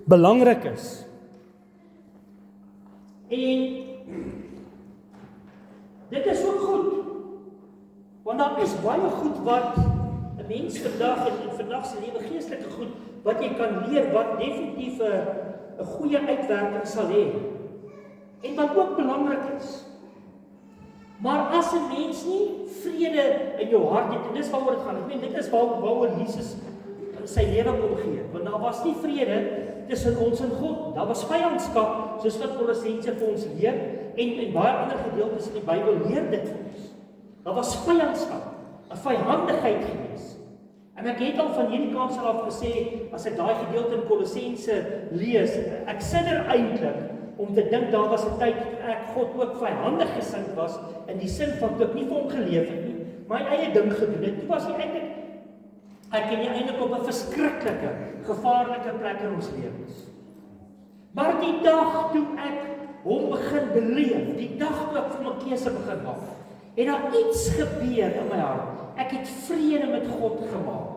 belangrik is. En dit is ook goed, want daar is baie goed wat 'n mens vandag in vandag se lewe, geestelike goed, wat jy kan leer, wat definitief 'n goeie uitwerking sal hê. En wat ook belangrik is. Maar as 'n mens nie vrede in jou hart het, en dis waaroor dit gaan. Ek meen, dit is waaroor Jesus sy lewe kom gee. Want daar was nie vrede tussen ons en God. Daar was vyandskap, soos wat Kolossense vir ons leer, en baie ander gedeeltes in die Bybel leer dit vir ons. Daar was vyandskap, 'n vyhandigheid gewees. En ek het al van hierdie kant af gesê, as ek daai gedeelte in Kolossense lees, ek sinner eintlik om te dink daar was 'n tyd toe ek God ook vyhandig gesind was, in die sin van dat ek nie vir hom geleef het nie, my eie ding gedoen het. Toe was ek en jy eintlik op 'n verskriklike, gevaarlike plek in ons lewens. Maar die dag toe ek hom begin beleef, die dag toe ek vir my keuse begin maak, het daar iets gebeur in my hart. Ek het vrede met God gemaak.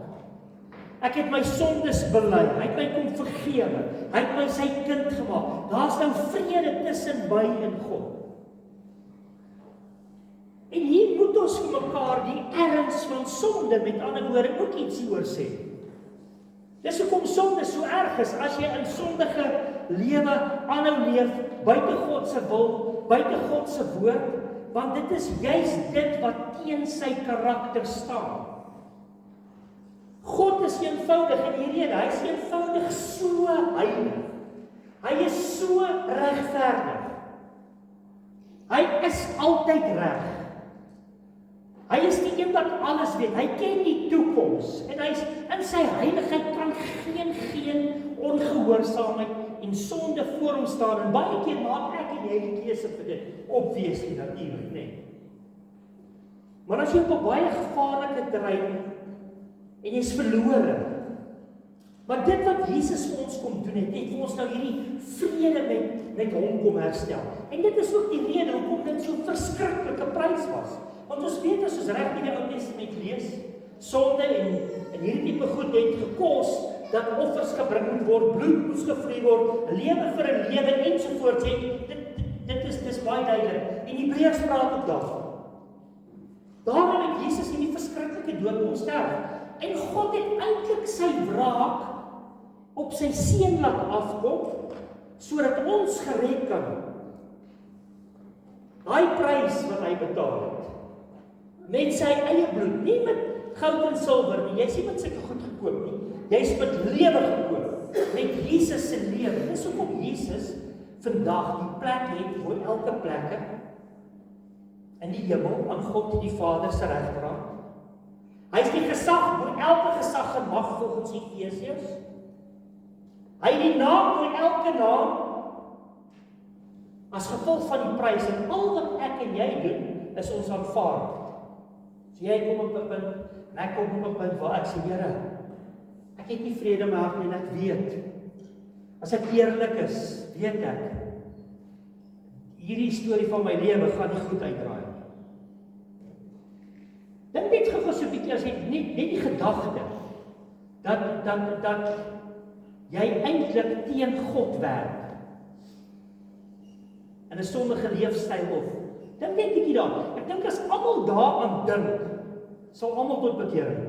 Ek het my sondes bely, hy het my kom vergewe, hy het my sy kind gemaak. Daar's nou vrede tussen my en God. En hier moet ons vir mekaar die erns van sonde, met ander woorde, ook iets hieroor sê. Dis hoekom sonde so erg is, as jy in sondige lewe aanhou leef, buite God se wil, buite God se woord, want dit is juis dit wat teen sy karakter staan. God is eenvoudig en die rede, hy is eenvoudig so heilig. Hy is so regverdig. Hy is altyd reg. Hy is die een wat alles weet. Hy ken die toekoms en hy is in sy heiligheid kan geen ongehoorsaamheid en sonde voor hom staan. En baie keer maak ek en jy die keuse vir dit. Obviously natuurlik, nee. Maar as jy op 'n baie gevaarlike terrein en jy's verlore, maar dit wat Jesus vir ons kom doen het vir ons nou hierdie vrede met hom kom herstel. En dit is ook die rede hoekom dit so verskriklike prys was. Want ons weet as ons reg in die Ou Testament lees, sonde en hierdie tipe goed het gekos dat offers gebring moet word, bloed moes gevloei word, 'n lewe vir 'n lewe ensovoorts. Dit is baie duidelik. En Hebreërs praat ook daarvan. Daarom het Jesus hierdie verskriklike dood kom sterf. En God het eintlik sy wraak op sy seun laat afkom, sodat ons gered kan word. Daai prys wat hy betaal het, met sy eie bloed, nie met goud en silwer nie, jy is nie met sulke goed gekoop nie, jy is met lewe gekoop, met Jesus se lewe. Dis hoekom Jesus vandag die plek het voor elke plekke in die hemel aan God die Vader se regterhand. Hy is die gesag oor elke gesag en mag volgens Efesiërs. Hy het die naam oor elke naam as gevolg van die prys en al wat ek en jy doen is ons aanvaar. So jy kom op 'n punt, en ek kom op 'n punt waar ek sê, Here, ek het nie vrede in my hart nie en ek weet. As ek eerlik is, weet ek hierdie storie van my lewe gaan nie goed uitdraai nie. Dink net gou so 'n bietjie as jy net die gedagte dat jy eintlik teen God werk in 'n sondige leefstyl of dink net bietjie daar. Ek dink as almal daaraan dink, sal almal tot bekering.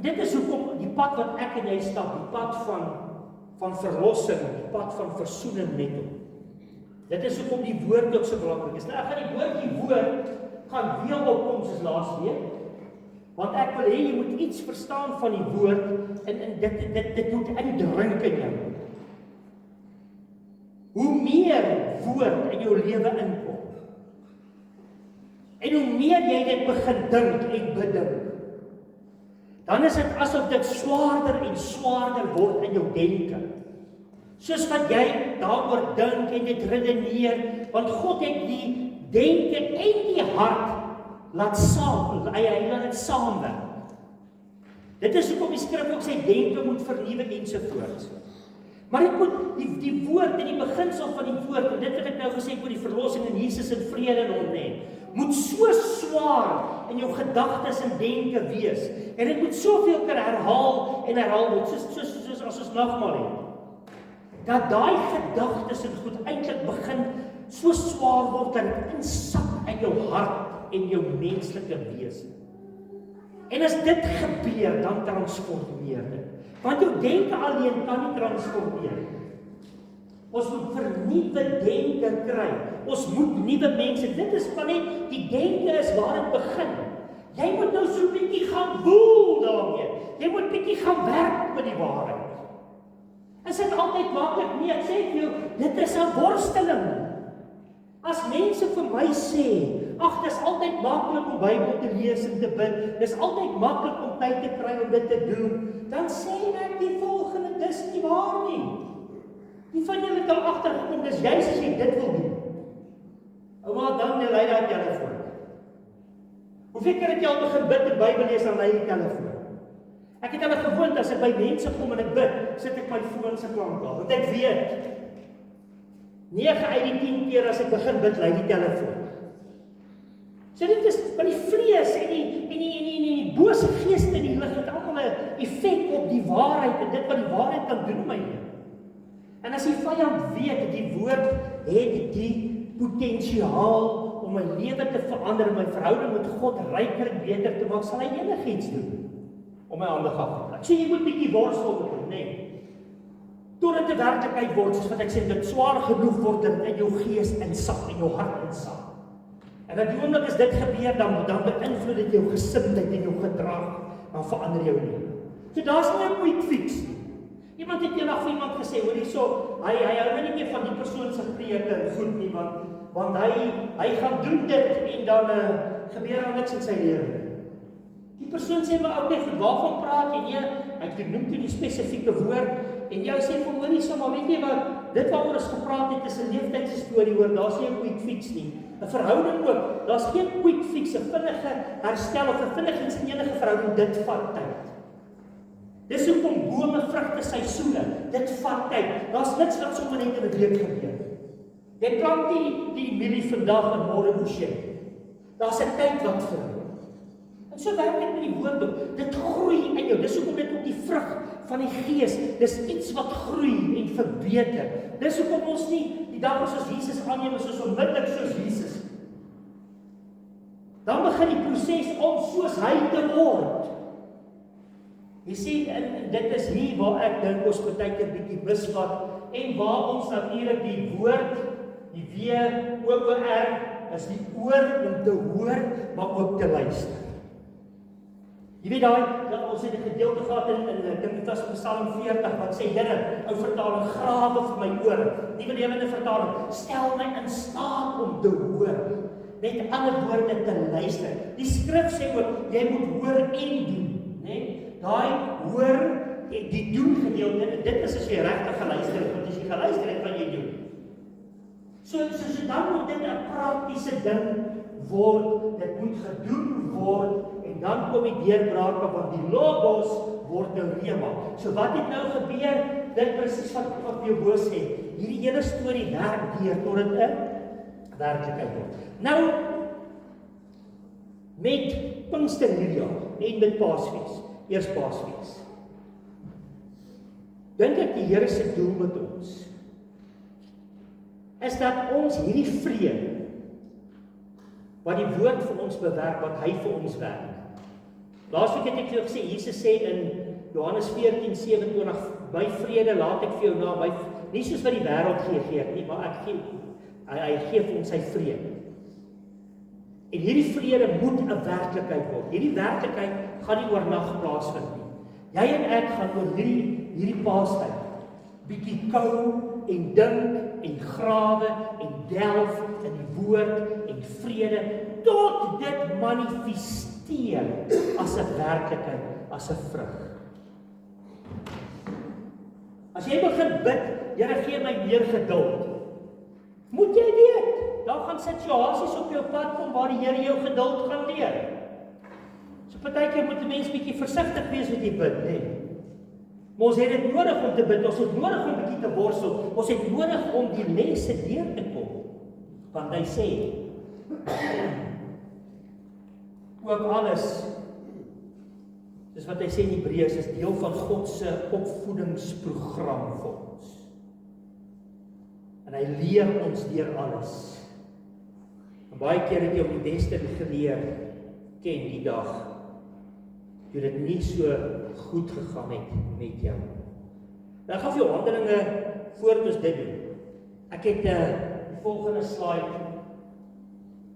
Dit is hoekom die pad wat ek en jy stap, die pad van verlossing, die pad van versoening met hom. Dit is hoekom die woord ook so belangrik is. Nou ek gaan die woord gaan weer opkom soos laas week, want ek wil hê jy moet iets verstaan van die woord en dit moet indrink in jou. Hoe meer woord in jou lewe inkom, en hoe meer jy dit begin dink en bedink, dan is dit asof dit swaarder en swaarder word in jou denke. Soos wat jy daaroor dink en dit redeneer, want God het die denke en die hart laat hy laat dit saamwerk. Dit is hoekom die skrif ook sê denke moet vernuwe ensovoorts. Maar dit moet die woord en die beginsel van die woord, en dit wat ek nou gesê oor die verlossing en Jesus en vrede in hom, moet so swaar in jou gedagtes en denke wees. En dit moet soveel keer herhaal en herhaal word, soos as ons nagmaal het. Dat daai gedagtes en goed eintlik begin so swaar word dat dit insak in jou hart en jou menslike wese. En as dit gebeur, dan transformeer dit. Want jou denke alleen kan nie transformeer. Ons moet vernuwe denke kry. Ons moet nuwe mense. Dit is van net die denke is waar dit begin. Jy moet nou so 'n bietjie gaan woel daarmee. Jy moet bietjie gaan werk met die waarheid. Is dit altyd maklik? Nee, ek sê vir jou, dit is 'n worsteling. As mense vir my sê, ag, dis altyd maklik om Bybel te lees en te bid, dis altyd maklik om tyd te kry om dit te doen, dan sê ek die volgende, dis nie waar nie. Die van julle het al agtergekom, dis juist as jy dit wil doen. Ouma, dan lei daai telefoon. Hoeveel keer het jy al begin bid en Bybel lees, dan lei die telefoon? Ek het hulle gewoond, as ek by mense kom en ek bid, sit ek my foon se klank aan, want ek weet, 9 uit die 10 keer as ek begin bid, lei die telefoon. So dit is van die vlees en die bose geeste in die lig het almal 'n effek op die waarheid en dit wat die waarheid kan doen in my lewe. En as die vyand weet die woord het die potensiaal om my lewe te verander, my verhouding met God ryker en beter te maak, sal hy enigiets doen om my aandag af te trek. So jy moet bietjie worstel met hom, nee. Totdat dit 'n werklikheid word, soos wat ek sê, dit swaar genoeg word dat in jou gees insak, in jou hart insak. En op die oomblik as dit gebeur, dan beïnvloed dit jou gesindheid en jou gedrag, dan verander jou lewe. So daar's nie 'n quick fix nie. Iemand het eendag vir iemand gesê, hoor hierso, hy hou nie meer van die persoon se preke en goed nie, want hy gaan doen dit en dan gebeur daar niks in sy lewe. Die persoon sê maar okay, goed, waarvan praat jy? Nee, hy noem toe die spesifieke woord en jy sê vir hoor hierso, maar weet jy wat, dit waaroor ons gepraat het is 'n leeftydstorie hoor, daar's nie 'n quick fix nie. 'n Verhouding ook, daar's geen quick fix, 'n vinnige herstel of 'n vinnige iets in enige verhouding, dit vat tyd. Dis hoekom bome, vrugte, seisoene, dit vat tyd. Daar's niks wat sommer net in 'n week gebeur. Jy plant nie die mielie vandag en môre oes jy. Daar's 'n tyd wat verloop. En so werk dit met die woord ook. Dit groei in jou. Dis hoekom dit op die vrug van die gees, dis iets wat groei en verbeter. Dis hoekom ons nie die dag as ons Jesus aanneem is ons onmiddellik soos Jesus. Dan begin die proses om soos hy te word. Jy sien, en dit is hier waar ek dink ons baie keer bietjie misvat en waar ons natuurlik die woord, die W-O-O-R, is die oor om te hoor, maar ook te luister. Jy weet daai, ons het 'n gedeelte gehad in ek dink dit was Psalm 40 wat sê Here, ou vertaling, grawe vir my ore. Nuwe Lewende Vertaling, stel my in staat om te hoor. Met ander woorde te luister. Die skrif sê ook jy moet hoor en doen, né? Daai hoor, die doen gedeelte, dit is as jy regtig geluister het, want as jy geluister het, wat jy doen. So dan moet dit 'n praktiese ding word, dit moet gedoen word, en dan kom die deurbrake, want die logos word nou rema. So wat het nou gebeur? Dit presies wat jou sê, hierdie hele storie werk deur tot dit 'n werklikheid word. Nou, met Pinkster hierdie jaar, en met Paasfees, eers Paasfees, dink ek die Here se doel met ons, is dat ons hierdie vrede, wat die woord vir ons bewerk, wat hy vir ons werk. Laasweek het ek vir jou gesê, Jesus sê in Johannes 14:27, my vrede laat ek vir jou na, nie soos wat die wêreld gee nie, maar hy gee vir ons sy vrede. En hierdie vrede moet 'n werklikheid word. Hierdie werklikheid gaan nie oornag plaasvind nie. Jy en ek gaan oor hierdie Paastyd bietjie kou en dink en grawe en delf in die woord en vrede tot dit manifesteer as 'n werklikheid, as 'n vrug. As jy begin bid, Here gee my meer geduld, moet jy weet, daar gaan situasies op jou pad kom waar die Here jou geduld gaan leer. So partykeer moet 'n mens bietjie versigtig wees wat jy bid, hè. Maar ons het dit nodig om te bid, ons het nodig om bietjie te worstel, ons het nodig om die lesse deur te kom. Want hy sê, ook alles, soos wat hy sê in Hebreërs, is deel van God se opvoedingsprogram vir ons. En hy leer ons deur alles. En baie keer het jy op die beste geleer ken die dag, toe dit nie so goed gegaan het met jou. Nou ek gaan vir jou Handelinge voordat ons dit doen. Ek het die volgende slide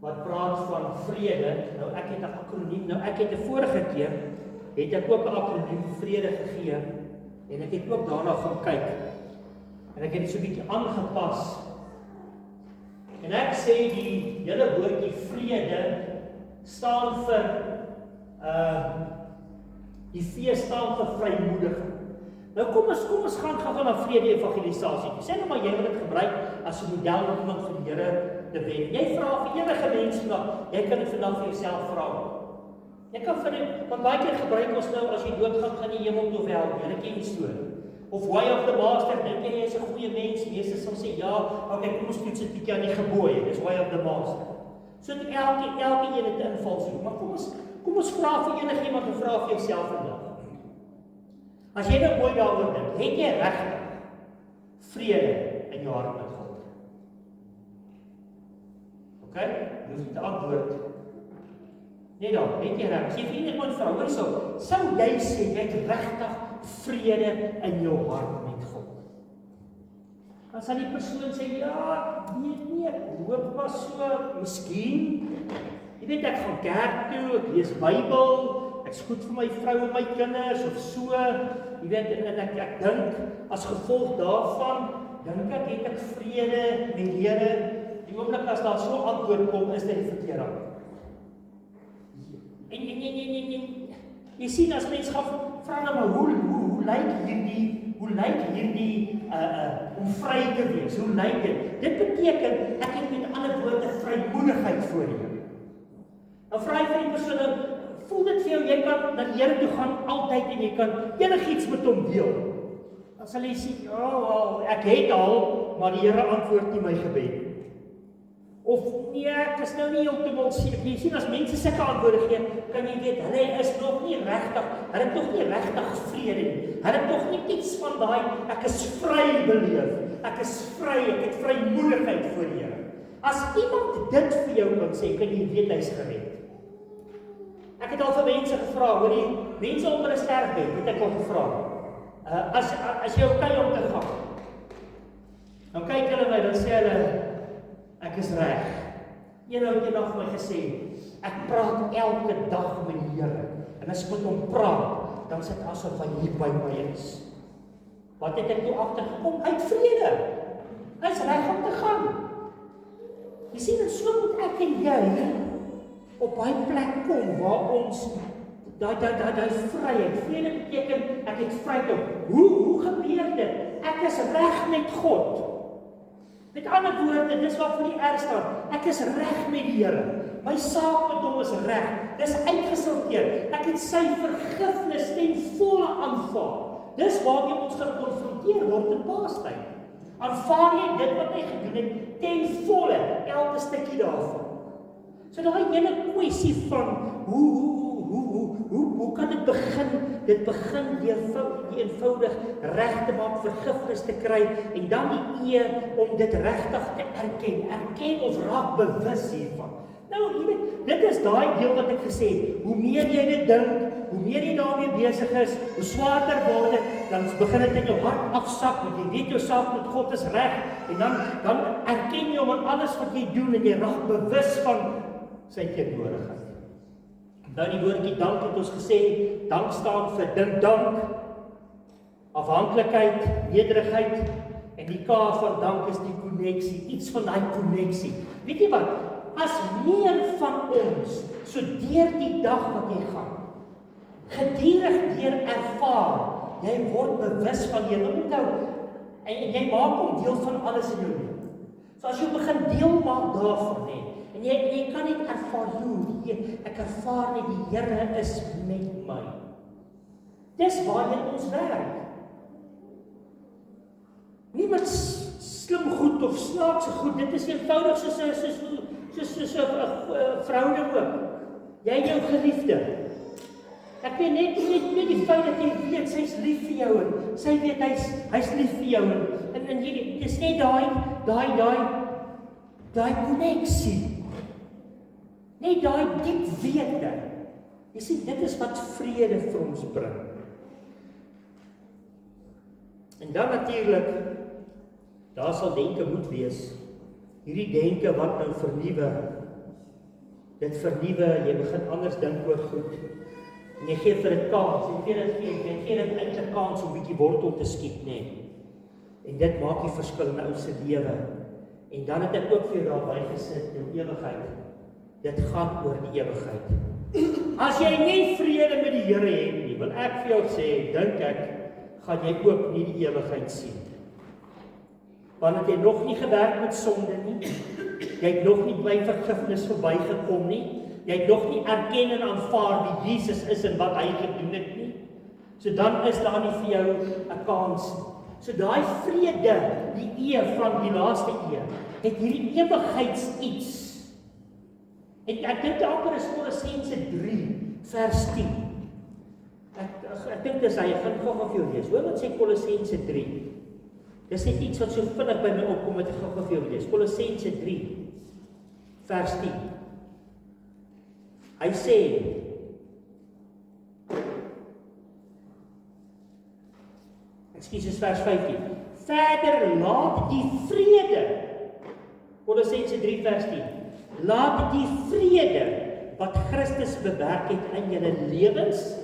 wat praat van vrede. Nou ek het 'n akroniem. Nou ek het 'n vorige keer het ek ook 'n akroniem vrede gegee en ek het ook daarna gaan kyk. En ek het dit so 'n bietjie aangepas. En ek sê die hele woordjie vrede staan vir die V staan vir vrymoediging. Nou kom ons gaan gou na vrede evangelisasie. Sê nou maar jy wil dit gebruik as 'n model om iemand vir die Here te wen. Jy vra vir enige mens vandag, jy kan dit vandag vir jouself vra. Jy kan vir dit, want baie keer gebruik ons nou as jy doodgaan gaan die hemel toe wel. Jy ken die storie. Of why of the master, dink jy is 'n goeie mens? Meeste sal sê ja, okay, kom ons toets dit bietjie aan die gebooie. Dis why of the master. So dit elke een het 'n invalshoek. Maar kom ons vra vir enigiemand en vra vir jouself vandag. As jy nou mooi daaroor dink, het jy regtig vrede in jou hart met God? Okay? Jy hoef nie te antwoord. Nee dan, het jy reg. As jy vir iemand vra, hoor so, sou jy sê jy het regtig vrede in jou hart met God? Dan sal die persoon sê, ja, nee, loop maar so, miskien. Jy weet, ek gaan kerk toe, ek lees Bybel, ek's goed vir my vrou en my kinders, of so. Jy weet, en ek dink, as gevolg daarvan, dink ek, het ek vrede met die Here. Die oomblik as daar so antwoord kom, is dit die verkeerde. En jy sien, as mens gaan vra nou maar, hoe lyk hierdie om vry te wees? Hoe lyk dit? Dit beteken, ek het met ander woorde vrymoedigheid voor jou. Dan vra jy vir die persoon, voel dit vir jou, jy kan na die Here toe gaan altyd en jy kan enigiets met hom deel. Dan sal jy sê, ek het al, maar die Here antwoord nie my gebed. Of nee, ek is nou nie heeltemal seker. Jy sien, as mense sulke antwoorde gee, kan jy weet, hulle is nog nie regtig, hulle het nog nie regtig vrede nie. Hulle het nog nie iets van daai, ek is vry beleef. Ek is vry, ek het vrymoedigheid voor die Here. As iemand dit vir jou kan sê, kan jy weet hy's gered. Ek het al vir mense gevra, hoor jy, mense op hulle sterfbed, het ek al gevra. As jy okay om te gaan, dan kyk hulle my, dan sê hulle, ek is reg. Een ou het eendag vir my gesê, ek praat elke dag met die Here. En as ek met hom praat, dan sit asof hy hier by my is. Wat het ek toe agtergekom? Hy het vrede. Hy is reg om te gaan. Jy sien, en so moet ek en jy op daai plek kom waar ons daai vryheid. Vrede beteken ek het vryheid. Hoe gebeur dit? Ek is reg met God. Met ander woorde, dis wat vir die R staan. Ek is reg met die Here. My saak met hom is reg. Dis uitgesorteer. Ek het sy vergifnis ten volle aanvaar. Dis waarmee ons gekonfronteer word in Paastyd. Aanvaar jy dit wat hy gedoen het ten volle, elke stukkie daarvan. So daai hele kwessie van hoe kan dit begin? Dit begin deur eenvoudig reg te maak, vergifnis te kry en dan die om dit regtig te erken. Erken ons raak bewus hiervan. Nou, jy weet, dit is daai deel wat ek gesê het. Hoe meer jy dit dink, hoe meer jy daarmee besig is, hoe swaarder word dit, dan begin dit in jou hart afsak, want jy weet jou saak met God is reg en dan erken jy hom aan alles wat jy doen en jy raak bewus van sy teenwoordigheid. Nou die woordjie dank het ons gesê, dank staan vir dank, afhanklikheid, nederigheid, en die K van dank is die koneksie, iets van daai koneksie. Weet jy wat, as meer van ons, so deur die dag wat jy gaan, gedurig deur ervaar, jy word bewus van jy onthou, en jy maak hom deel van alles in jou lewe. So as jy begin deel maak daarvan, en jy kan nie ervaar hoe, ek ervaar nie die Here is met my. Dis waarheen ons werk. Nie met slim goed of snaakse goed, dit is eenvoudig soos 'n verhouding ook. Jy jou geliefde. Ek weet net die feit dat jy weet sy's lief vir jou en sy weet hy's lief vir jou en jy dis net daai koneksie. Net daai diep wete. Jy sien dit is wat vrede vir ons bring. En dan natuurlik daar sal denke moet wees. Hierdie denke wat nou vernuwe. Dit vernuwe, jy begin anders dink oor goed. En jy gee vir dit kans, jy gee dit uit 'n kans om 'n bietjie wortel te skiet, nê. En dit maak die verskil in ou se lewe. En dan het ek ook vir jou daarby gesit in ewigheid. Dit gaan oor die ewigheid. As jy nie vrede met die Here het nie, wil ek vir jou sê, dink ek, gaan jy ook nie die ewigheid sien. Want het jy nog nie gewerk met sonde nie, jy het nog nie by vergifnis verbygekom nie, jy het nog nie erken en aanvaar wie Jesus is en wat hy gedoen het nie, so dan is daar nie vir jou 'n kans. So daai vrede, die van die laaste het hierdie ewigheids iets. Ek dink amper is Kolossense 3 vers 10. Ek dink dis hy, ek gaan gou vir jou lees. Hoor wat sê Kolossense 3. Dis net iets wat so vinnig by my opkom met ek gou vir jou lees. Kolossense 3 vers 10. Hy sê Ekskuus, vers 15. Verder laat die vrede. Kolossense 3 vers 10. Laat die vrede wat Christus bewerk het in julle lewens,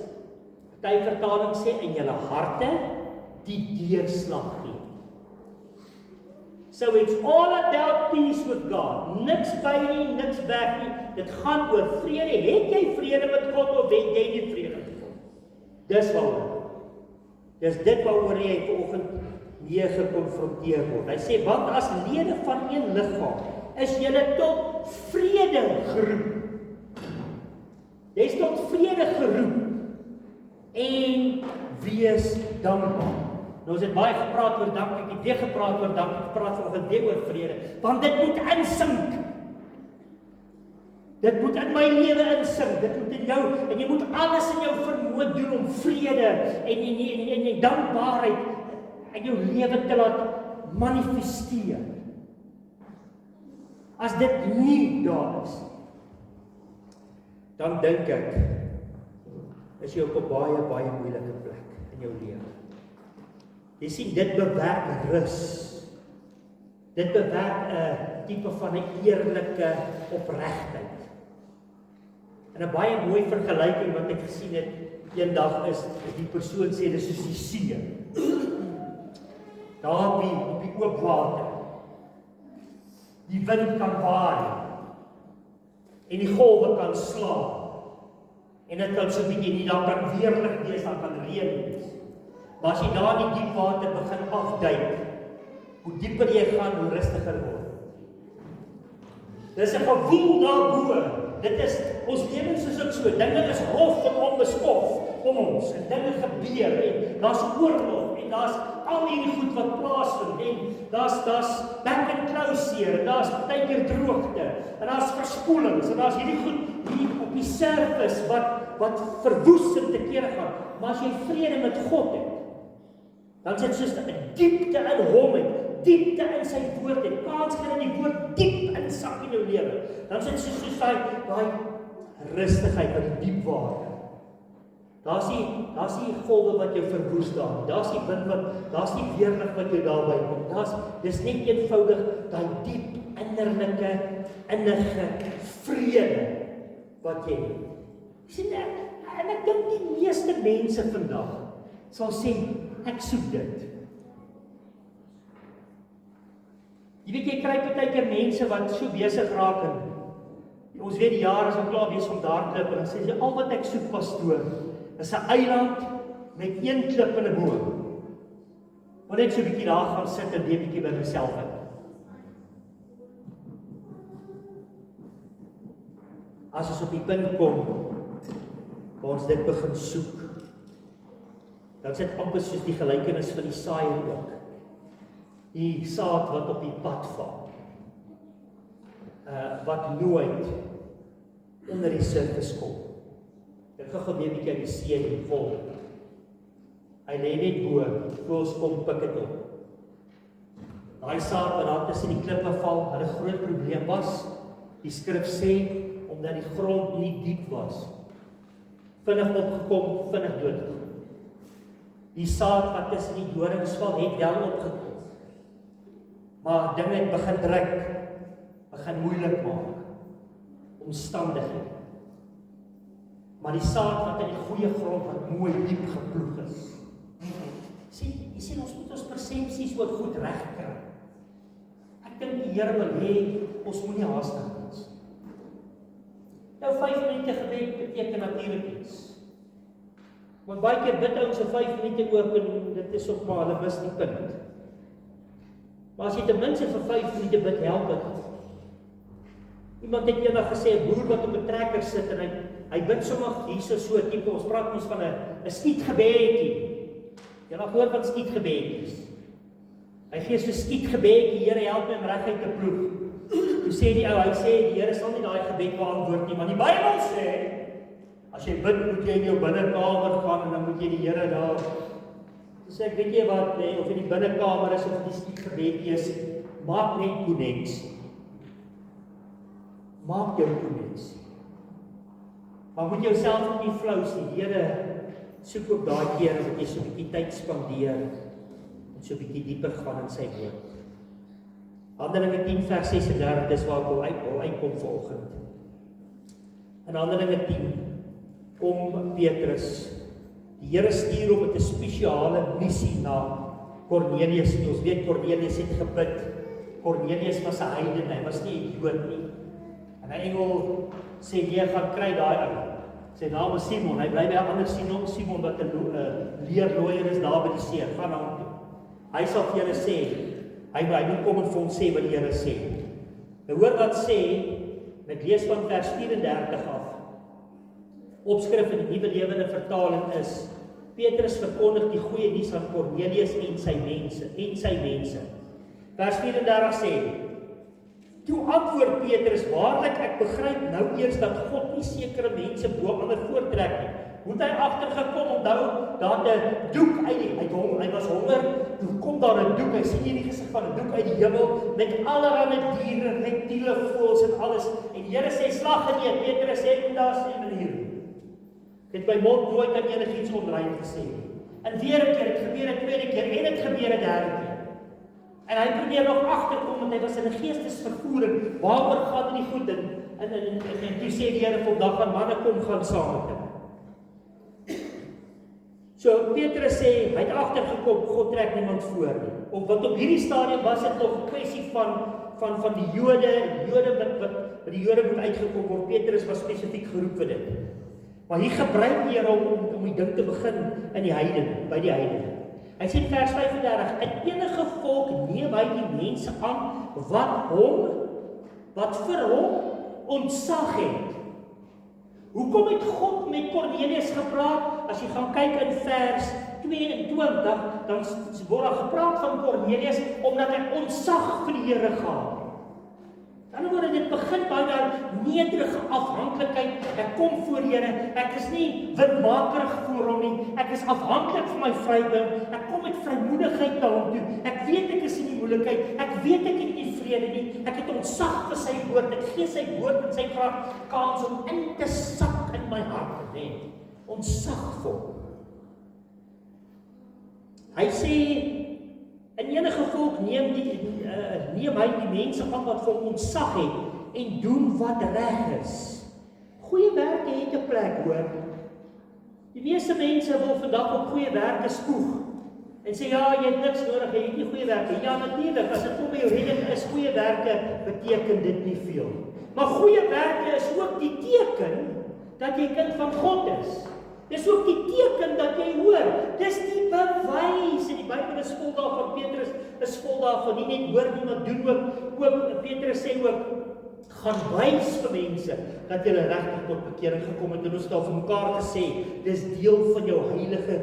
die vertaling sê in julle harte, die deurslag gee. So it's all about peace with God. Niks by nie, niks weg nie. Dit gaan oor vrede. Het jy vrede met God of het jy nie vrede met God? Dis waaroor. Dis dit waaroor jy vanoggend mee gekonfronteer word. Hy sê, want as lede van een liggaam is julle tot vrede geroep. Jy is tot vrede geroep en wees dankbaar. Nou ons het baie gepraat oor dank, ek het weer gepraat oor dank, ek praat vanoggend weer oor vrede, want dit moet insink. Dit moet in my lewe insink, dit moet in jou, en jy moet alles in jou vermoë doen om vrede en dankbaarheid in jou lewe te laat manifesteer. As dit nie daar is, dan dink ek, is jy op 'n baie moeilike plek in jou lewe. Jy sien, dit bewerk rus. Dit bewerk 'n tipe van 'n eerlike opregtheid. En 'n baie mooi vergelyking wat ek gesien het eendag is die persoon sê dis soos die see. Daar op die oop water. Die wind kan waai en die golwe kan slaan. En dit kan so 'n bietjie nie, dan kan weerlig wees, dan kan reën wees. Maar as jy daar in die diep water begin afduik, hoe dieper jy gaan, hoe rustiger word. Dis 'n gewoel daarbo. Dit is ons lewens is ook so. Dinge is hof en onbeskof om ons. En dinge gebeur en daar's oorlog en daar's al hierdie goed wat plaasvind en daar's back and close hier, en daar's baie keer droogte en daar's verspoelings en daar's hierdie goed hier op die surface wat verwoestend te kere gaan. Maar as jy vrede met God het, dan is dit soos 'n diepte in hom het, diepte in sy woord het, kans kan in die woord diep insak in jou lewe. Dan is dit soos daai rustigheid by die diep water. Daar's die golwe wat jou verwoes daar. Daar's die wind daar's die weerlig wat jou daarby kom. Dis net eenvoudig daai diep innerlike innige vrede wat jy het. Sien en ek dink die meeste mense vandag sal sê ek soek dit. Jy weet jy kry partykeer mense wat so besig raak en ons weet die jare is al klaar besig om daar klip en dan sê sy al wat ek soek pastoor is 'n eiland met een klip en 'n boom. Wil net so 'n bietjie daar gaan sit en 'n bietjie by myself uit. As ons op die punt kom waar ons dit begin soek, dan sit amper soos die gelykenis van die saaier ook. Die saad wat op die pad val. Wat nooit onder die surface kom. Ek gaan weer 'n bietjie aan die see en die golf. Hy lê net bo, voels kom pik dit op. Daai saad wat daar tussen die klippe val, hulle groot probleem was, die skrif sê, omdat die grond nie diep was, vinnig opgekom, vinnig doodgekom. Die saad wat tussen die dorings val, het wel opgekom. Maar dinge het begin druk, begin moeilik maak, omstandighede. Maar die saad wat in die goeie grond wat mooi diep geploeg is. Jy sien ons moet ons persepsies oor goed reg kry. Ek dink die Here wil hê ons moenie haastig wees. Nou 5 minute gebed beteken natuurlik iets. Want baie keer bid ouens so 5 minute oop en dit is op maar hulle mis die punt. Maar as jy ten minste vir 5 minute bid, help dit. Iemand het eendag gesê 'n boer wat op 'n trekker sit en hy bid sommer hierso so tipe, ons praat mens van 'n skietgebedjie. Jy het gehoor van skietgebedjies. Hy gee so skietgebedjie, Here help my om reguit te ploeg. Toe sê die ou, hy sê die Here sal nie daai gebed beantwoord nie, maar die Bybel sê as jy bid, moet jy in jou binnekamer gaan en dan moet jy die Here daar. Dis ek weet jy wat, of in die binnekamer is of die skietgebedjie is, maak net koneksie. Maak jou koneksie. Maar moet jouself nie flou sien. Here, soek ook daai keer wat jy so 'n bietjie tyd spandeer en so 'n bietjie dieper gaan in sy woord. Handelinge 10 vers 36, dis waar ek wil uitkom vanoggend. In Handelinge 10 kom Petrus. Die Here stuur hom met 'n spesiale missie na Kornelius. Ons weet Kornelius het gebid. Kornelius was 'n heiden, hy was nie 'n Jood nie. En hy engel sê jy gaan kry daai ou. Sy naam is Simon. Hy bly by 'n ander Simon wat 'n leerlooier is daar by die see. Gaan na hom toe. Hy sal vir julle sê, hy moet kom en vir ons sê wat die Here sê. Nou hoor wat sê, ek lees van vers 34 af. Opskrif in die Nuwe Lewende Vertaling is: Petrus verkondig die goeie nuus aan Kornelius en sy mense. Vers 34 sê: Toe antwoord Petrus: Waarlik, ek begryp nou eers dat God nie sekere mense bo ander voortrek nie. Hoe het hy agtergekom? Onthou, daar 'n doek hy was honger. Toe kom daar 'n doek. Hy sien hier die gesig van 'n doek uit die hemel met allerlei diere, reptiele, voëls en alles. En die Here sê: Slag en eet. Petrus sê: Daar's nie 'n manier. Ek het my mond nooit aan enigiets onrein gesê nie. En weer 'n keer, dit gebeur 'n tweede keer en dit gebeur 'n derde keer. En hy probeer nog agterkom want hy was in 'n geestesvervoering. Waaroor gaan die goed en toe sê die Here vir hom: Dan gaan manne kom gaan saam met hom. So Petrus sê hy het agtergekom, God trek niemand voor nie. Want op hierdie stadium was dit nog 'n kwessie van die Jode wat die Jode moet uitgekom word. Petrus was spesifiek geroep vir dit. Maar hier gebruik die Here om die ding te begin in die heidene, by die heidene. Hy sê in vers 35: In enige volk neem hy die mense aan wat vir hom ontzag het. Hoekom het God met Kornelius gepraat? As jy gaan kyk in vers 22, dan word daar gepraat van Kornelius omdat hy ontzag vir die Here gehad het. Dan word dit begin by daai nederige afhanklikheid. Ek kom voor die Here. Ek is nie witmakerig voor hom nie. Ek is afhanklik van my vrydom. Ek kom met vrymoedigheid na hom toe. Ek weet ek is in die moeilikheid. Ek weet ek het nie vrede nie. Ek het ontzag vir sy woord. Ek gee sy woord en sy krag kans om in te sak in my hart, net. Ontzag vir hom. Hy sê in enige volk neem hy die mense aan wat vir hom ontzag het en doen wat reg is. Goeie werke het 'n plek, hoor. Die meeste mense wil vandag op goeie werke spoeg en sê ja, jy het niks nodig, jy het nie goeie werke. Ja, natuurlik, as dit kom by jou redding is, goeie werke beteken dit nie veel. Maar goeie werke is ook die teken dat jy kind van God is. Dis ook die teken dat jy hoor. Dis die bewys. En die Bybel is vol daarvan. Petrus is vol daarvan. Nie net hoor nie, maar doen ook. Petrus sê ook, gaan wys vir mense dat jy regtig tot bekering gekom het. En ons het vir mekaar gesê, dis deel van jou heilige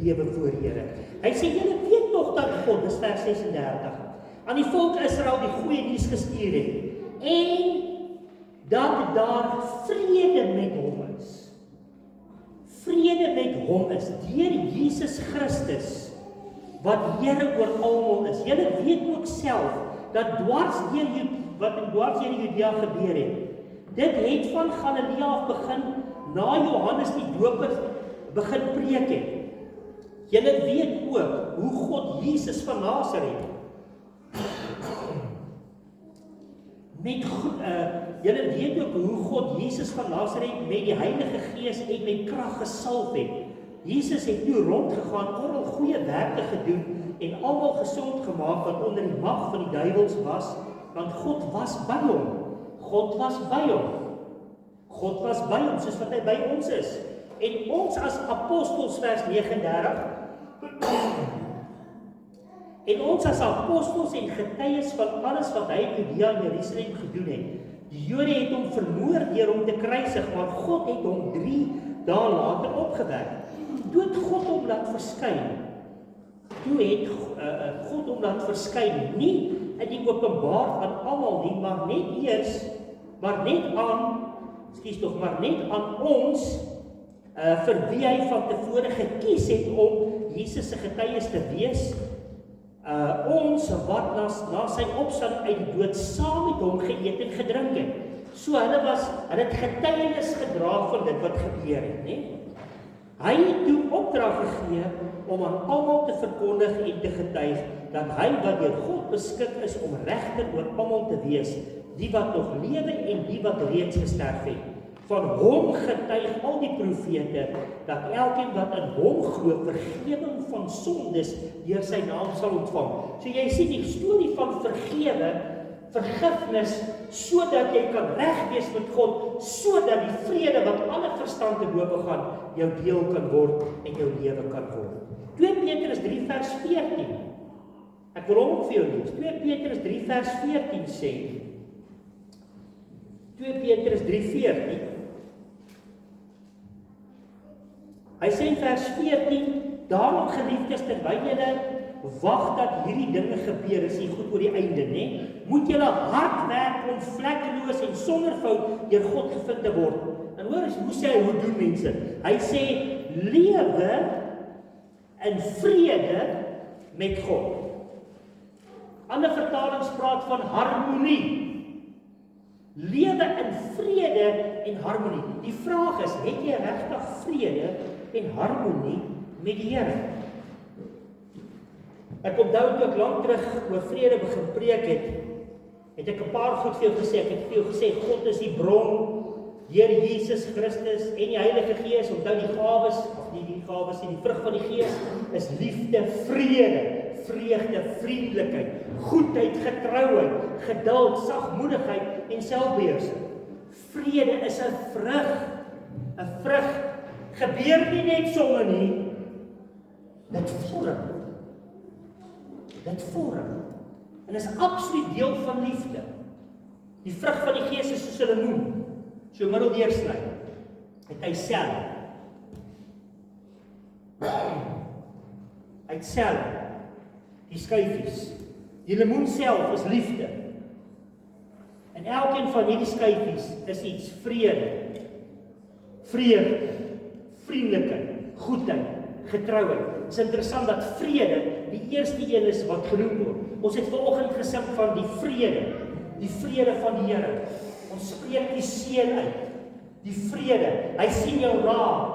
lewe voor die Here. Hy sê, julle weet tog dat God, dis vers 36, aan die volk Israel die goeie nuus gestuur het. En dat daar vrede met hom is. Vrede met hom is, deur Jesus Christus, wat Here oor almal is. Julle weet ook self, dat wat in dwars deur Judea gebeur het, dit het van Galilea af begin, na Johannes die Doper begin preek het. Julle weet ook, hoe God Jesus van Nasaret, julle weet ook hoe God Jesus van Nasaret met die Heilige Gees en met krag gesalf het. Jesus het toe rondgegaan, oral goeie werke gedoen en almal gesond gemaak wat onder die mag van die duiwels was, want God was by hom. God was by hom. God was by hom, soos wat hy by ons is. En ons as apostels, vers 39, en ons as apostels en getuies van alles wat hy in Judea en Jerusalem gedoen het. Die Jode het hom vermoor deur hom te kruisig, maar God het hom 3 dae later opgewek. Toe het God hom laat verskyn. God hom laat verskyn, nie in die openbaar aan almal nie, maar net aan ons, vir wie hy van tevore gekies het om Jesus se getuies te wees. Ons wat na sy opstanding uit die dood saam met hom geëet en gedrink het. So hulle het getuienis gedra van dit wat gebeur het, né? Hy het toe opdrag gegee om aan almal te verkondig en te getuig dat hy wat deur God beskik is om regter oor almal te wees, die wat nog lewe en die wat reeds gesterf het. Van hom getuig al die profete, dat elkeen wat in hom glo vergewing van sondes deur sy naam sal ontvang. So jy sien die storie van vergifnis, sodat jy kan reg wees met God, sodat die vrede wat alle verstand te bowe gaan, jou deel kan word en jou lewe kan word. 2 Petrus 3 vers 14. Ek wil hom ook vir jou lees. 2 Petrus 3 vers 14 sê, 2 Petrus 3:14. Hy sê in vers 14, daarom geliefdes, terwyl julle wag dat hierdie dinge gebeur, is hier goed oor die einde, né? Moet julle hard werk om vlekkeloos en sonder fout deur God gevind te word. En hoor, hoe sê hy, hoe doen mense? Hy sê, lewe in vrede met God. Ander vertalings praat van harmonie. Lewe in vrede en harmonie. Die vraag is, het jy regtig vrede en harmonie met die Here? Ek onthou toe ek lank terug oor vrede begin preek het ek 'n paar goed vir jou gesê. Ek het vir jou gesê, God is die bron, deur Jesus Christus en die Heilige Gees. Onthou die gawes, die vrug van die Gees is liefde, vrede, vreugde, vriendelikheid, goedheid, getrouheid, geduld, sagmoedigheid en selfbeheersing. Vrede is 'n vrug. 'n vrug gebeur nie net sommer nie. Dit vorm. En is absoluut deel van liefde. Die vrug van die Gees is soos 'n lemoen, so middeldeursny. Het hy selle. Hy het selle. Die skyfies. Die lemoen self is liefde. En elkeen van hierdie skyfies is iets: vrede, vreugde, vriendelikheid, goedheid, getrouheid. Het is interessant dat vrede die eerste een is wat genoem word. Ons het vanoggend gesing van die vrede van die Here. Ons spreek die seën uit, die vrede. Hy sien jou raak,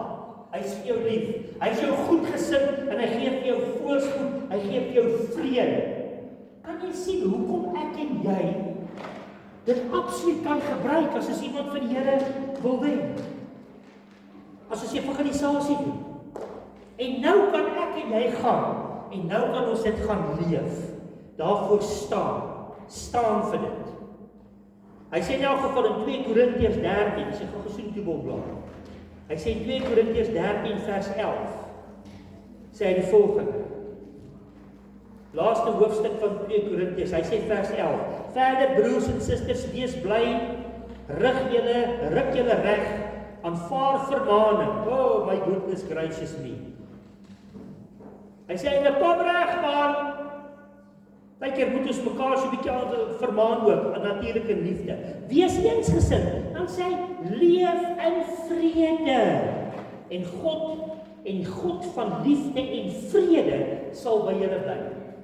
hy is vir jou lief, hy is jou goedgesind en hy gee vir jou voorspoed, hy gee vir jou vrede. Kan jy sien hoekom ek en jy dit absoluut kan gebruik as iemand vir die Here wil wen? As ons evangelisasie doen. En nou kan ek en jy gaan, en nou kan ons dit gaan leef. Daarvoor staan vir dit. Hy sê in elk geval in 2 Korintiërs 13, as jy gaan gesoen toe wil blaai. Hy sê in 2 Korintiërs 13 vers 11, sê hy die volgende. Laaste hoofstuk van 2 Korintiërs, hy sê vers 11, verder broers en susters, wees bly, ruk julle reg, aanvaar vermaning. Oh my goodness gracious me. Hy sê, kom reg man, Partykeer moet ons mekaar so 'n bietjie vermaan ook, aan natuurlike liefde. Wees eensgesind, dan sê hy, leef in vrede. En God van liefde en vrede sal by julle bly.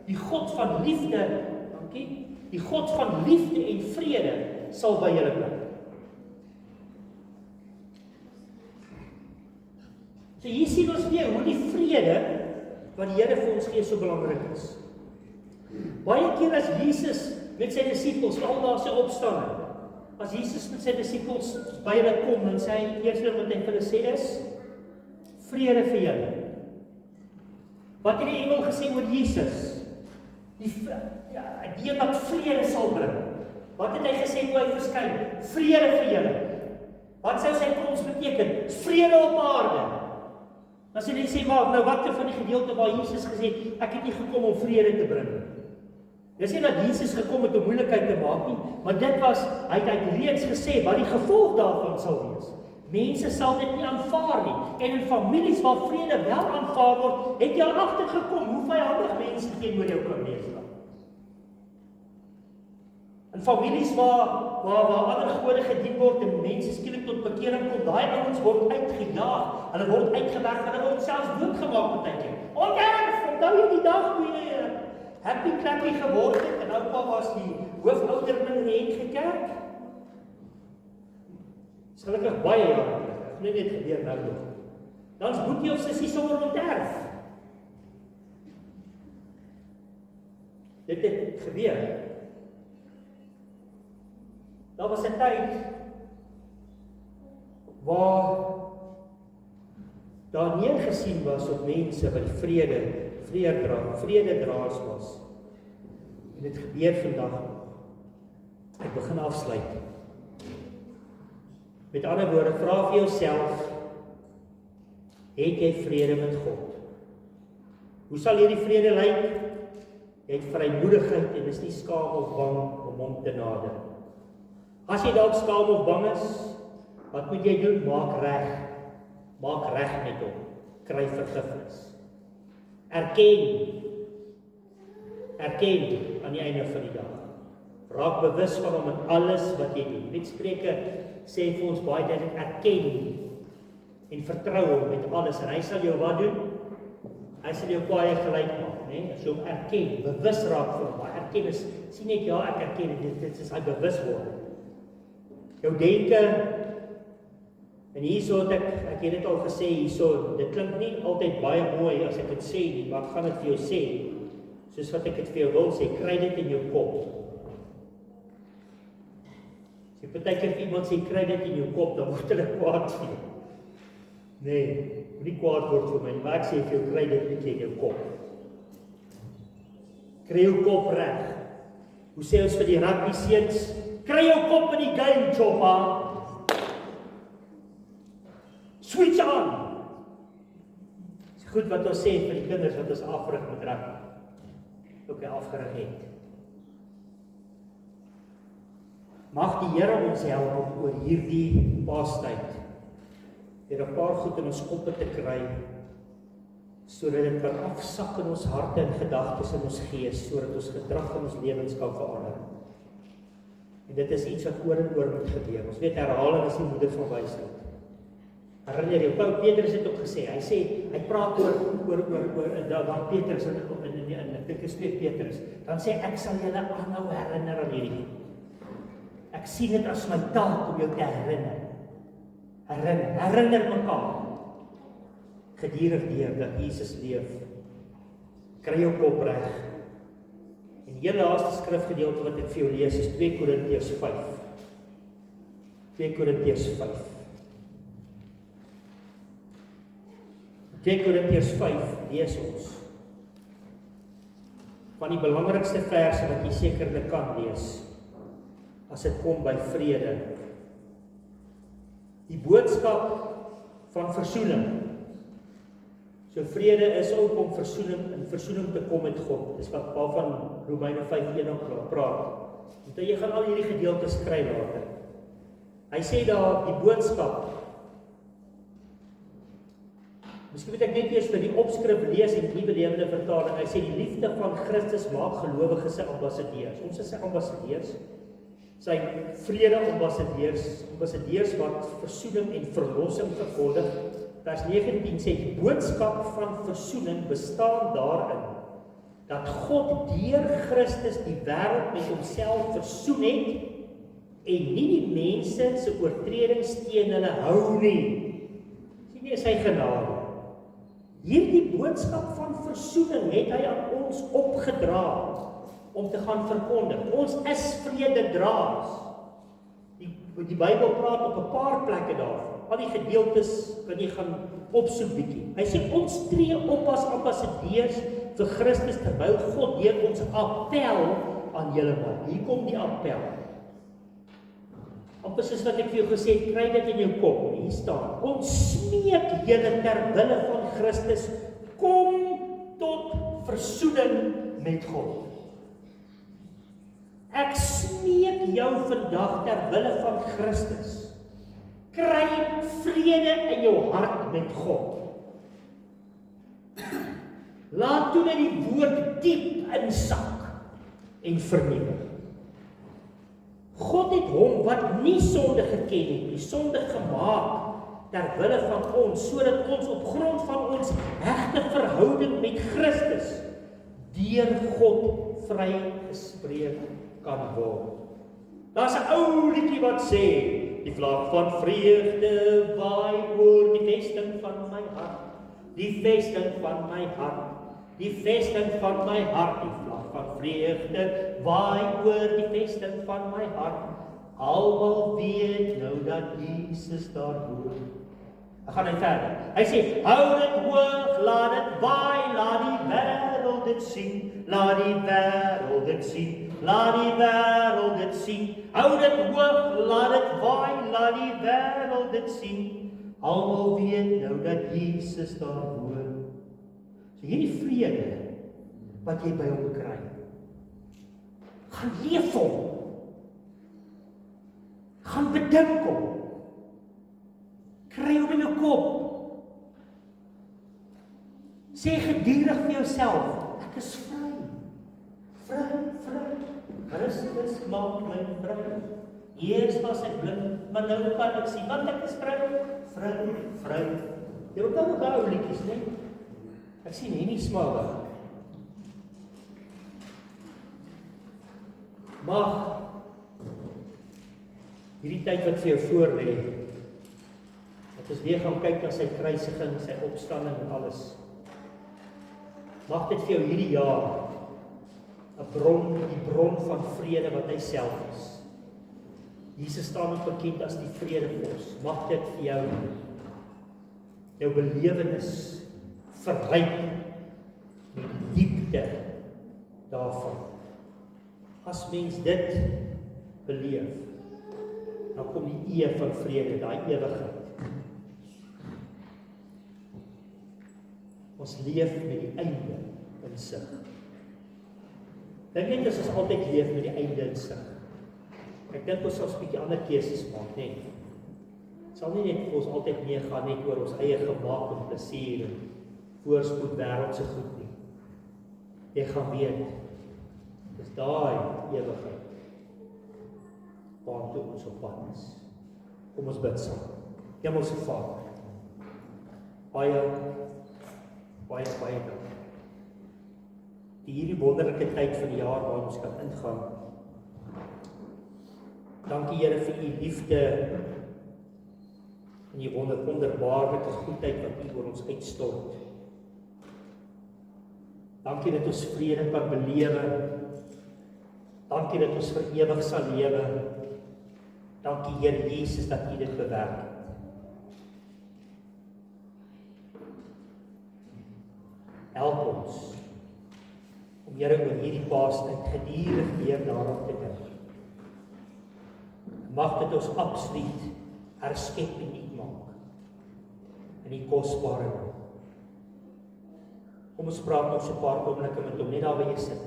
Die God van liefde, dankie, die God van liefde en vrede sal by julle bly. So hier sien ons weer hoe die vrede wat die Here vir ons gee so belangrik is. Baie keer as Jesus met sy disippels, al daar sy opstanding, as Jesus met sy disippels by hulle kom, dan sê hy, eers wat hy vir hulle sê is, vrede vir julle. Wat het die engel gesê oor Jesus? Die wat vrede sal bring. Wat het hy gesê toe hy verskyn? Vrede vir julle. Wat sou sy koms beteken? Vrede op aarde. Dan sê hy sê, maar nou wat van die gedeelte waar Jesus gesê, ek het nie gekom om vrede te bring. Dis nie dat Jesus gekom het om moeilikheid te maak nie, maar dit was, hy het reeds gesê, wat die gevolg daarvan sal wees. Mense sal dit nie aanvaar nie, en in families waar vrede wel aanvaar word, het jy al agtergekom, hoe vyandig mense teenoor jou kan wees. In families waar ander gode gedien word en mense skielik tot bekering kom, daai ouens word uitgejaag, hulle word uitgewerk, hulle word selfs doodgemaak partykeer. Onthou jy die dag toe jy happy clappy geword het en oupa was die hoofouderling in die Hengelike Kerk? Dis gelukkig baie jare terug, nie net gebeur nou nog. Dan's boetie of sussie sommer onterf. Dit het gebeur. Daar was 'n tyd waar daar neergesien was op mense wat die vrededraers was. En dit gebeur vandag nog. Ek begin afsluit. Met ander woorde, vra vir jouself, het jy vrede met God? Hoe sal hierdie vrede lyk? Jy het vrymoedigheid en is nie skaam of bang om hom te nader. As jy dalk skaam of bang is, wat moet jy doen? Maak reg. Maak reg met hom. Kry vergifnis. Erken aan die einde van die dag. Raak bewus van hom in alles wat jy doen. Met Spreuke sê vir ons baie duidelik, erken en vertrou hom met alles. En hy sal jou wat doen? Hy sal jou kwaai gelyk maak, né? As jy hom erken, bewus raak van hom. Erken is, sien net ja, ek erken dit is hy bewus word. Jou denke, en hierso het ek het dit al gesê hierso, dit klink nie altyd baie mooi as ek dit sê nie, maar ek gaan dit vir jou sê, soos wat ek dit vir jou wil sê, kry dit in jou kop. As jy partykeer vir iemand sê, kry dit in jou kop, dan word hulle kwaad vir jou. Nee, nie kwaad word vir my, maar ek sê vir jou, kry dit in jou kop. Kry jou kop reg. Hoe sê ons vir die rugby seuns? Kry jou kop in die game, chopper. Switch on. Dis goed wat ons sê vir die kinders wat ons afrig met rugby. Ook hy afgerig het. Mag die Here ons help oor hierdie Paastyd. Deur 'n paar goed in ons koppe te kry, sodat dit kan afsak in ons harte en gedagtes in ons gees, sodat ons gedrag in ons lewens kan verander. En dit is iets wat oor en oor moet gebeur. Ons weet herhaling is die moeder van wysheid. Herinner jy, Paul Petrus het ook gesê, hy praat oor dan Petrus in ek dink is 2 Petrus, dan sê ek sal julle aanhou herinner aan hierdie. Ek sien dit as my taak om jou te herinner. Herinner mekaar. Gedurig deur dat Jesus leef. Kry jou kop reg. En die hele laaste skrifgedeelte wat ek vir jou lees is 2 Korintiërs 5. 2 Korintiërs 5. 2 Korintiërs 5 lees ons van die belangrikste verse wat jy sekerlik kan lees as dit kom by vrede. Die boodskap van versoening. So vrede is ook om in versoening te kom met God. Dis wat Paul van Romeine 5:1 praat. Want jy gaan al hierdie gedeeltes kry later. Hy sê daar die boodskap Miskien moet ek net eers vir die opskrif lees in die Nuwe Lewende Vertaling. Hy sê die liefde van Christus maak gelowiges sy ambassadeurs. Ons is sy ambassadeurs. Sy vrede ambassadeurs wat versoening en verlossing verkondig. Vers 19 sê die boodskap van versoening bestaan daarin dat God deur Christus die wêreld met homself versoen het en nie die mense se oortredings teen hulle hou nie. Sien jy sy genade? Hierdie boodskap van versoening het hy aan ons opgedra om te gaan verkondig. Ons is vrededraers. Die Bybel praat op 'n paar plekke daarvan. Al die gedeeltes kan jy gaan opsoek bietjie. Hy sê ons tree op as ambassadeurs vir Christus terwyl God deur ons appel aan julle maak. Hier kom die appel. Amper soos wat ek vir jou gesê het, kry dit in jou kop. Hier staan, ons smeek julle ter wille van Christus, kom tot versoening met God. Ek smeek jou vandag ter wille van Christus. Kry vrede in jou hart met God. Laat toe net die woord diep insak en vernuwe. God het hom wat nie sonde geken het, die sonde gemaak ter wille van ons, sodat ons op grond van ons hegte verhouding met Christus deur God vrygespreek kan word. Daar's 'n ou liedjie wat sê, die vlag van vreugde waai oor die vesting van my hart, die vesting van my hart, die vesting van my hart, die vlag van vreugde waai oor die vesting van my hart. Almal weet nou dat Jesus daar woon. Ek gaan net verder. Hy sê, hou dit hoog, laat dit waai, laat die wêreld dit sien, laat die wêreld dit sien, laat die wêreld dit sien. Hou dit hoog, laat dit waai, laat die wêreld dit sien. Almal weet nou dat Jesus daar woon. So hierdie vrede wat jy by hom kry, gaan leef hom. Gaan bedink hom. Kry hom in jou kop. Sê gedurig vir jouself, ek is vry. Vry. Christus maak my vry. Eers was ek blind, maar nou kan ek sien, want ek is vry. Vry. Jy hoor dan nog ou liedjies, né? Ek sien Henny Smaal. Mag hierdie tyd wat vir jou voor lê, dat ons weer gaan kyk na sy kruisiging, sy opstanding en alles. Mag dit vir jou hierdie jaar 'n bron, die bron van vrede wat hy self is. Jesus staan ook bekend as die vredevors. Mag dit vir jou belewenis verryk met die diepte daarvan. As mens dit beleef, dan kom die eeu van vrede, daai ewigheid. Ons leef met die einde in sig. Dink net as ons altyd leef met die einde in sig. Ek dink ons sal 'n bietjie ander keuses maak, net. Sal nie net vir ons altyd meegaan net oor ons eie gemaak en plesier en voorspoed wêreldse goed nie. Jy gaan weet, dis daai ewigheid waartoe ons op pad is. Kom ons bid saam. Hemelse Vader, baie dank. Hierdie wonderlike tyd van die jaar waar ons kan ingaan. Dankie Here vir u liefde en u wonderbaarlike goedheid wat u oor ons uitstort. Dankie dat ons vrede kan belewe. Dankie dat ons vir ewig sal lewe. Dankie Here Jesus dat u dit bewerk het. Help ons om Here oor hierdie Paastyd gedurig weer daarop te dink. Mag dit ons absoluut herskep en nuut maak in die kosbare naam. Kom ons praat nog so 'n paar oomblikke met hom, net daar waar jy sit.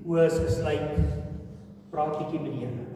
Oë is gesluit, praat bietjie met die Here.